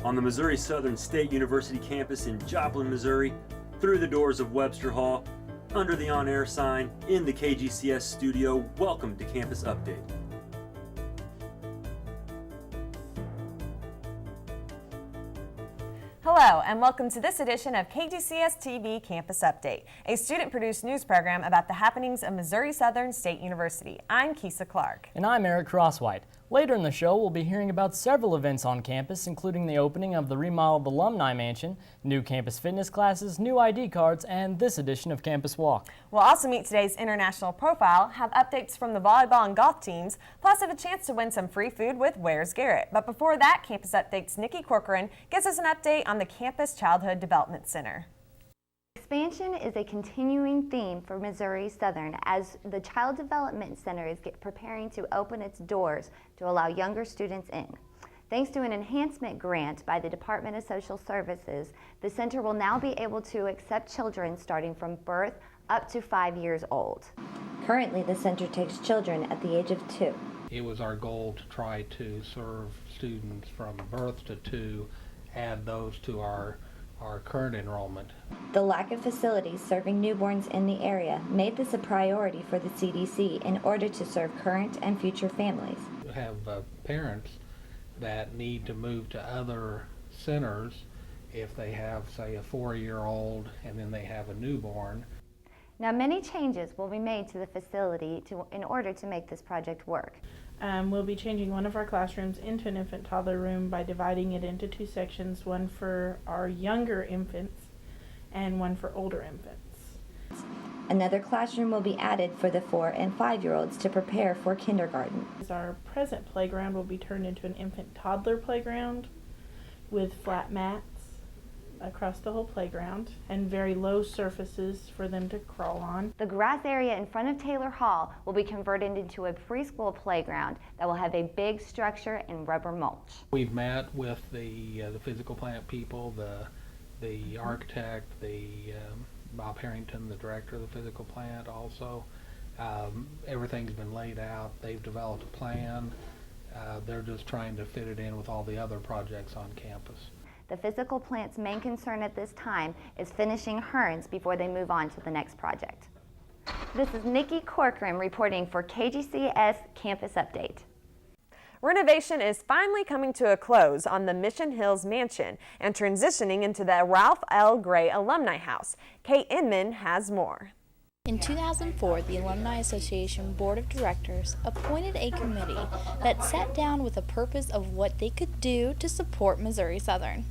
on the Missouri Southern State University campus in Joplin, Missouri, through the doors of Webster Hall, under the on-air sign, in the KGCS studio. Welcome to Campus Update. Hello, and welcome to this edition of KGCS TV Campus Update, a student-produced news program about the happenings of Missouri Southern State University. I'm Keisa Clark. And I'm Eric Crosswhite. Later in the show, we'll be hearing about several events on campus, including the opening of the remodeled Alumni Mansion, new campus fitness classes, new ID cards, and this edition of Campus Walk. We'll also meet today's international profile, have updates from the volleyball and golf teams, plus have a chance to win some free food with Where's Garrett. But before that, Campus Update's Nikki Corcoran gives us an update on the Campus Childhood Development Center. Expansion is a continuing theme for Missouri Southern as the Child Development Center is preparing to open its doors to allow younger students in. Thanks to an enhancement grant by the Department of Social Services, the center will now be able to accept children starting from birth up to 5 years old. Currently, the center takes children at the age of 2. It was our goal to try to serve students from birth to 2, add those to our current enrollment. The lack of facilities serving newborns in the area made this a priority for the CDC in order to serve current and future families. We have parents that need to move to other centers if they have, say, a 4-year-old and then they have a newborn. Now, many changes will be made to the facility in order to make this project work. We'll be changing one of our classrooms into an infant toddler room by dividing it into 2 sections, one for our younger infants and one for older infants. Another classroom will be added for the 4- and 5-year-olds to prepare for kindergarten. Our present playground will be turned into an infant toddler playground with flat mats across the whole playground and very low surfaces for them to crawl on. The grass area in front of Taylor Hall will be converted into a preschool playground that will have a big structure and rubber mulch. We've met with the physical plant people, the architect, Bob Harrington, the director of the physical plant also. Everything's been laid out. They've developed a plan. They're just trying to fit it in with all the other projects on campus. The physical plant's main concern at this time is finishing Hearns before they move on to the next project. This is Nikki Corcoran reporting for KGCS Campus Update. Renovation is finally coming to a close on the Mission Hills Mansion and transitioning into the Ralph L. Gray Alumni House. Kate Inman has more. In 2004, the Alumni Association Board of Directors appointed a committee that sat down with a purpose of what they could do to support Missouri Southern.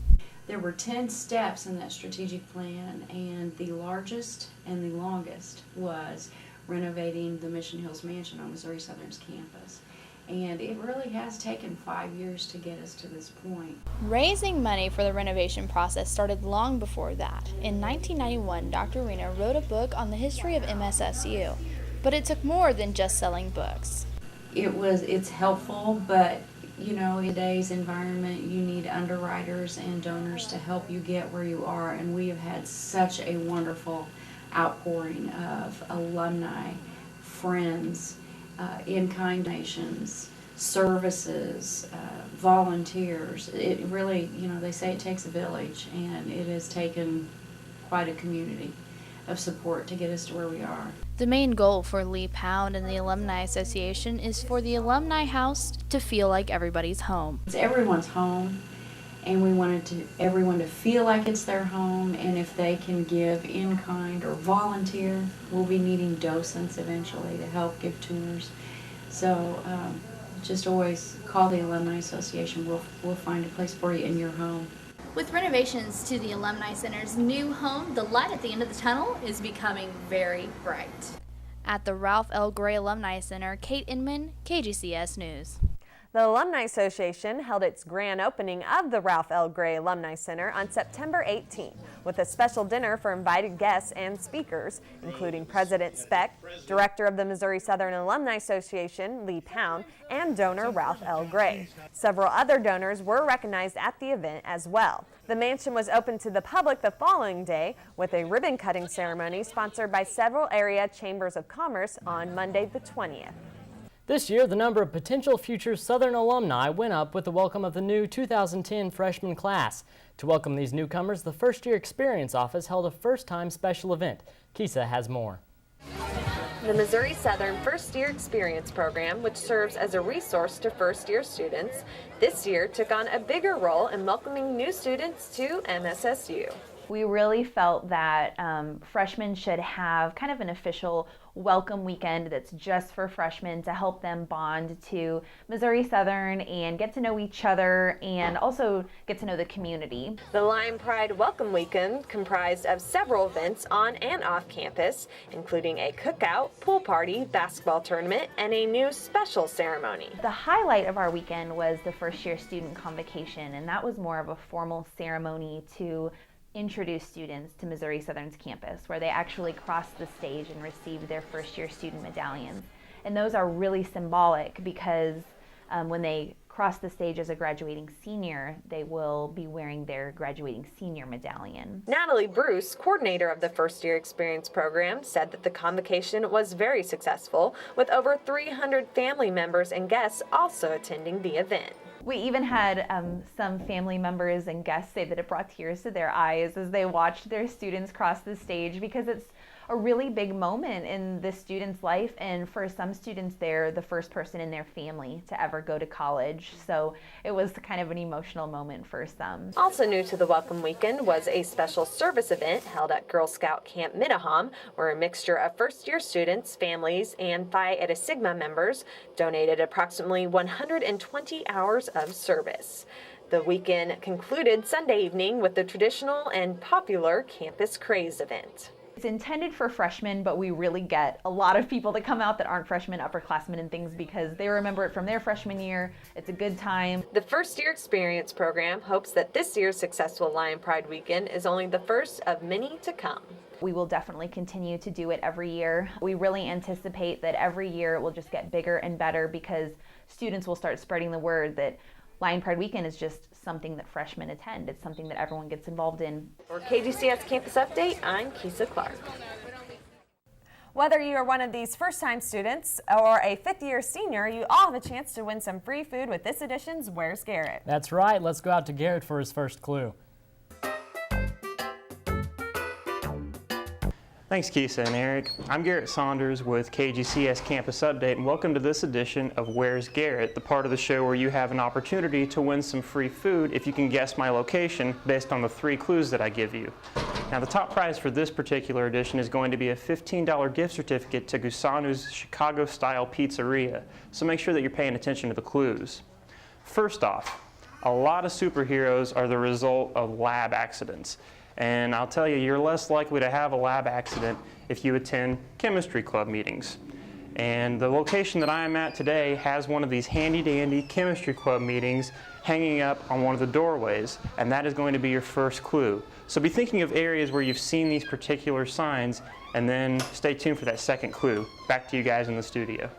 There were 10 steps in that strategic plan, and the largest and the longest was renovating the Mission Hills Mansion on Missouri Southern's campus. And it really has taken 5 years to get us to this point. Raising money for the renovation process started long before that. In 1991, Dr. Rena wrote a book on the history of MSSU, but it took more than just selling books. It's helpful, but you know, in today's environment, you need underwriters and donors to help you get where you are, and we have had such a wonderful outpouring of alumni, friends, in-kind donations, services, volunteers. It really, you know, they say it takes a village, and it has taken quite a community of support to get us to where we are. The main goal for Lee Pound and the Alumni Association is for the Alumni House to feel like everybody's home. It's everyone's home, and we wanted everyone to feel like it's their home, and if they can give in kind or volunteer, we'll be needing docents eventually to help give tours. So just always call the Alumni Association. We'll find a place for you in your home. With renovations to the Alumni Center's new home, the light at the end of the tunnel is becoming very bright. At the Ralph L. Gray Alumni Center, Kate Inman, KGCS News. The Alumni Association held its grand opening of the Ralph L. Gray Alumni Center on September 18th with a special dinner for invited guests and speakers, including President Sept, Director of the Missouri Southern Alumni Association, Lee Pound, and donor Ralph L. Gray. Several other donors were recognized at the event as well. The mansion was open to the public the following day with a ribbon-cutting ceremony sponsored by several area chambers of commerce on Monday the 20th. This year, the number of potential future Southern alumni went up with the welcome of the new 2010 freshman class. To welcome these newcomers, the First Year Experience Office held a first-time special event. Kisa has more. The Missouri Southern First Year Experience Program, which serves as a resource to first-year students, this year took on a bigger role in welcoming new students to MSSU. We really felt that freshmen should have kind of an official welcome weekend that's just for freshmen to help them bond to Missouri Southern and get to know each other and also get to know the community. The Lion Pride Welcome Weekend comprised of several events on and off campus, including a cookout, pool party, basketball tournament, and a new special ceremony. The highlight of our weekend was the first year student convocation, and that was more of a formal ceremony to introduce students to Missouri Southern's campus, where they actually crossed the stage and received their first year student medallions. And those are really symbolic because when they cross the stage as a graduating senior, they will be wearing their graduating senior medallion. Natalie Bruce, coordinator of the First Year Experience Program, said that the convocation was very successful, with over 300 family members and guests also attending the event. We even had some family members and guests say that it brought tears to their eyes as they watched their students cross the stage, because it's a really big moment in the student's life, and for some students they're the first person in their family to ever go to college, so it was kind of an emotional moment for some. Also new to the Welcome Weekend was a special service event held at Girl Scout Camp Mittaham, where a mixture of first-year students, families, and Phi Eta Sigma members donated approximately 120 hours of service. The weekend concluded Sunday evening with the traditional and popular Campus Craze event. It's intended for freshmen, but we really get a lot of people that come out that aren't freshmen, upperclassmen and things, because they remember it from their freshman year. It's a good time. The First Year Experience Program hopes that this year's successful Lion Pride Weekend is only the first of many to come. We will definitely continue to do it every year. We really anticipate that every year it will just get bigger and better, because students will start spreading the word that Lion Pride Weekend is just something that freshmen attend. It's something that everyone gets involved in. For KGCS Campus Update, I'm Kisa Clark. Whether you are one of these first-time students or a fifth-year senior, you all have a chance to win some free food with this edition's Where's Garrett? That's right. Let's go out to Garrett for his first clue. Thanks, Kisa and Eric. I'm Garrett Saunders with KGCS Campus Update, and welcome to this edition of Where's Garrett, the part of the show where you have an opportunity to win some free food if you can guess my location based on the 3 clues that I give you. Now, the top prize for this particular edition is going to be a $15 gift certificate to Gusanu's Chicago-style pizzeria, so make sure that you're paying attention to the clues. First off, a lot of superheroes are the result of lab accidents. And I'll tell you, you're less likely to have a lab accident if you attend chemistry club meetings. And the location that I am at today has one of these handy-dandy chemistry club meetings hanging up on one of the doorways, and that is going to be your first clue. So be thinking of areas where you've seen these particular signs, and then stay tuned for that second clue. Back to you guys in the studio.